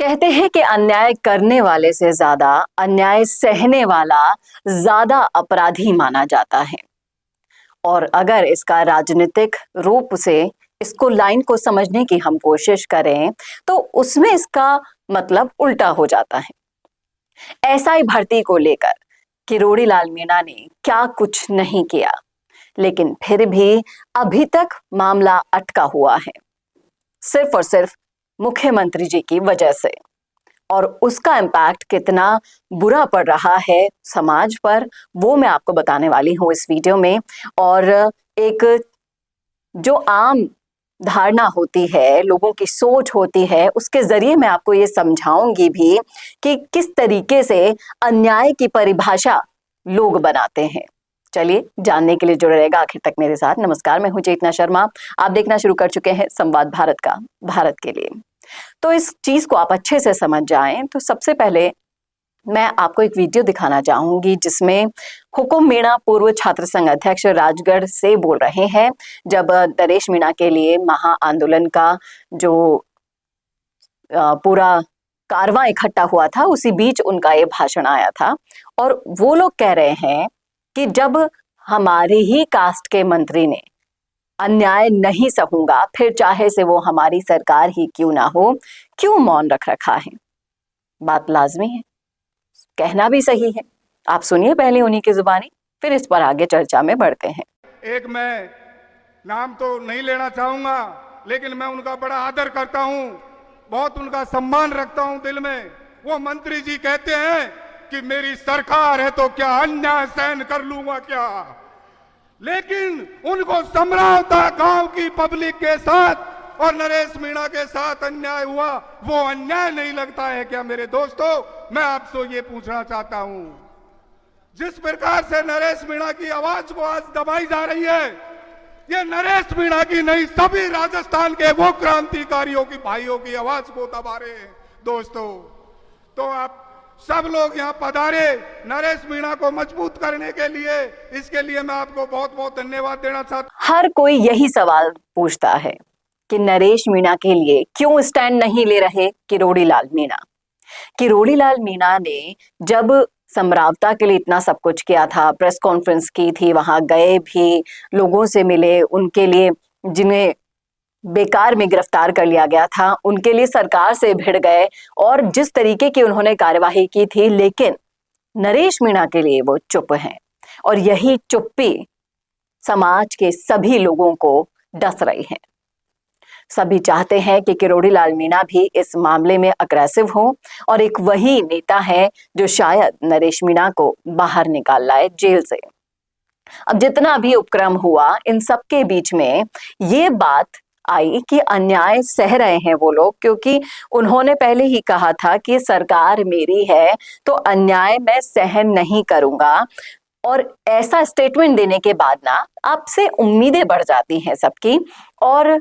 कहते हैं कि अन्याय करने वाले से ज्यादा अन्याय सहने वाला ज्यादा अपराधी माना जाता है। और अगर इसका राजनीतिक रूप से इसको लाइन को समझने की हम कोशिश करें तो उसमें इसका मतलब उल्टा हो जाता है। एसआई भर्ती को लेकर किरोड़ी लाल मीणा ने क्या कुछ नहीं किया, लेकिन फिर भी अभी तक मामला अटका हुआ है, सिर्फ और सिर्फ मुख्यमंत्री जी की वजह से। और उसका इम्पैक्ट कितना बुरा पड़ रहा है समाज पर, वो मैं आपको बताने वाली हूँ इस वीडियो में। और एक जो आम धारणा होती है, लोगों की सोच होती है, उसके जरिए मैं आपको ये समझाऊंगी भी कि किस तरीके से अन्याय की परिभाषा लोग बनाते हैं। चलिए जानने के लिए जुड़े रहेगा आखिर तक मेरे साथ। नमस्कार, मैं हूं चेतना शर्मा। आप देखना शुरू कर चुके हैं संवाद भारत का, भारत के लिए। तो इस चीज को आप अच्छे से समझ जाएं तो सबसे पहले मैं आपको एक वीडियो दिखाना चाहूंगी जिसमें हुकुम मीणा पूर्व छात्र संघ अध्यक्ष राजगढ़ से बोल रहे हैं, जब नरेश मीणा के लिए महा आंदोलन का जो पूरा कारवां इकट्ठा हुआ था, उसी बीच उनका ये भाषण आया था। और वो लोग कह रहे हैं कि जब हमारी ही कास्ट के मंत्री ने अन्याय नहीं सहूंगा, फिर चाहे से वो हमारी सरकार ही क्यों ना हो, क्यों मौन रख रखा है। बात लाजमी है, कहना भी सही है। आप सुनिए पहले उन्हीं की जुबानी, फिर इस पर आगे चर्चा में बढ़ते हैं। एक मैं नाम तो नहीं लेना चाहूंगा, लेकिन मैं उनका बड़ा आदर करता हूं, बहुत उनका सम्मान रखता हूं दिल में। वो मंत्री जी कहते हैं कि मेरी सरकार है तो क्या अन्याय सहन कर लूंगा क्या, लेकिन उनको समरावता गांव की पब्लिक के साथ और नरेश मीणा के साथ अन्याय हुआ, वो अन्याय नहीं लगता है क्या मेरे दोस्तों? मैं आपसे ये पूछना चाहता हूं, जिस प्रकार से नरेश मीणा की आवाज को आज दबाई जा रही है, ये नरेश मीणा की नहीं, सभी राजस्थान के वो क्रांतिकारियों की भाइयों की आवाज को दबा रहे हैं दोस्तों। तो आप सब लोग यहाँ पधारे नरेश मीणा को मजबूत करने के लिए, इसके लिए मैं आपको बहुत बहुत धन्यवाद देना चाहता हूँ। हर कोई यही सवाल पूछता है कि नरेश मीणा के लिए क्यों स्टैंड नहीं ले रहे किरोड़ी लाल मीणा। किरोड़ी लाल मीणा ने जब समरावता के लिए इतना सब कुछ किया था, प्रेस कॉन्फ्रेंस की थी, वहां गए भी, लोगों से मिले, उनके लिए जिन्हें बेकार में गिरफ्तार कर लिया गया था उनके लिए सरकार से भिड़ गए और जिस तरीके की उन्होंने कार्यवाही की थी, लेकिन नरेश मीणा के लिए वो चुप हैं। और यही चुप्पी समाज के सभी लोगों को डस रही है। सभी चाहते हैं कि किरोड़ी लाल मीणा भी इस मामले में अग्रेसिव हो और एक वही नेता है जो शायद नरेश मीणा को बाहर निकाल लाए जेल से। अब जितना भी उपक्रम हुआ, इन सबके बीच में ये बात आई कि अन्याय सह रहे हैं वो लोग, क्योंकि उन्होंने पहले ही कहा था कि सरकार मेरी है तो अन्याय मैं सहन नहीं करूंगा। और ऐसा स्टेटमेंट देने के बाद ना आपसे उम्मीदें बढ़ जाती हैं सबकी, और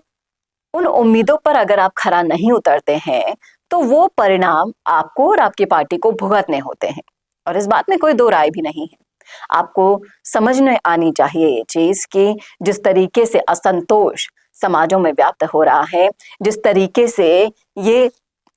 उन उम्मीदों पर अगर आप खरा नहीं उतरते हैं तो वो परिणाम आपको और आपकी पार्टी को भुगतने होते हैं। और इस बात में कोई दो राय भी नहीं है। आपको समझने आनी चाहिए ये चीज कि जिस तरीके से असंतोष समाजों में व्याप्त हो रहा है, जिस तरीके से ये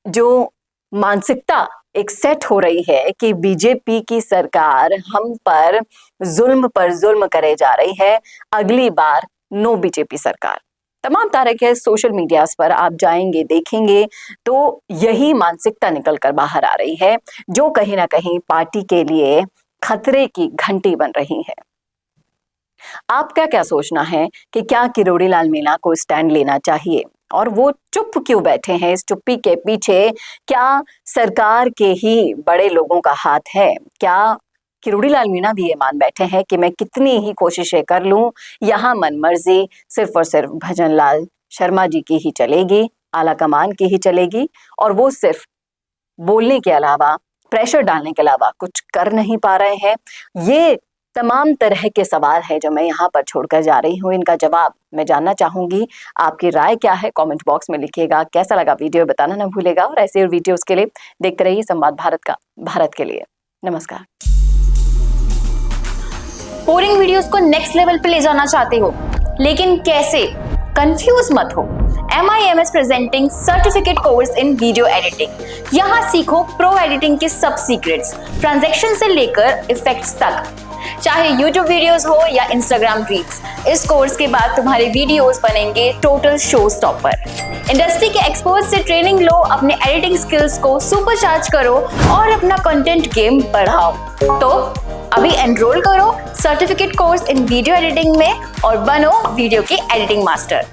जो मानसिकता एक सेट हो रही है कि बीजेपी की सरकार हम पर जुल्म करे जा रही है, अगली बार नो बीजेपी सरकार। तमाम तरह के सोशल मीडियाज पर आप जाएंगे, देखेंगे तो यही मानसिकता निकल कर बाहर आ रही है, जो कहीं ना कहीं पार्टी के लिए खतरे की घंटी बन रही है। आपका क्या सोचना है कि क्या किरोड़ी लाल मीणा को स्टैंड लेना चाहिए, और वो चुप क्यों बैठे हैं? इस चुप्पी के पीछे क्या सरकार के ही बड़े लोगों का हाथ है? क्या किरोड़ी लाल मीणा भी ये मान बैठे हैं कि मैं कितनी ही कोशिशें कर लूं, यहाँ मनमर्जी सिर्फ और सिर्फ भजन लाल शर्मा जी की ही चलेगी, आला कमान की ही चलेगी, और वो सिर्फ बोलने के अलावा, प्रेशर डालने के अलावा कुछ कर नहीं पा रहे हैं? ये तमाम तरह के सवाल है जो मैं यहाँ पर छोड़कर जा रही हूँ। इनका जवाब मैं जानना चाहूंगी। आपकी राय क्या है कमेंट बॉक्स में लिखिएगा। कैसा लगा वीडियो बताना ना भूलेगा, और ऐसे और वीडियोस के लिए देखते रहिए संवाद भारत का, भारत के लिए। नमस्कार। बोरिंग वीडियोस को नेक्स्ट लेवल पे ले जाना चाहते हो, लेकिन कैसे? कंफ्यूज मत हो। MIMS presenting certificate course in video editing. यहाँ सीखो प्रो एडिटिंग के सब सीक्रेट्स, ट्रांजैक्शन से लेकर इफेक्ट्स तक, चाहे YouTube वीडियोस हो या Instagram रील्स। इस कोर्स के बाद तुम्हारे वीडियोस बनेंगे टोटल शो स्टॉपर। इंडस्ट्री के एक्सपर्ट से ट्रेनिंग लो, अपने एडिटिंग स्किल्स को सुपरचार्ज करो और अपना कंटेंट गेम बढ़ाओ। तो अभी एनरोल करो certificate course in video editing में और बनो वीडियो की एडिटिंग मास्टर।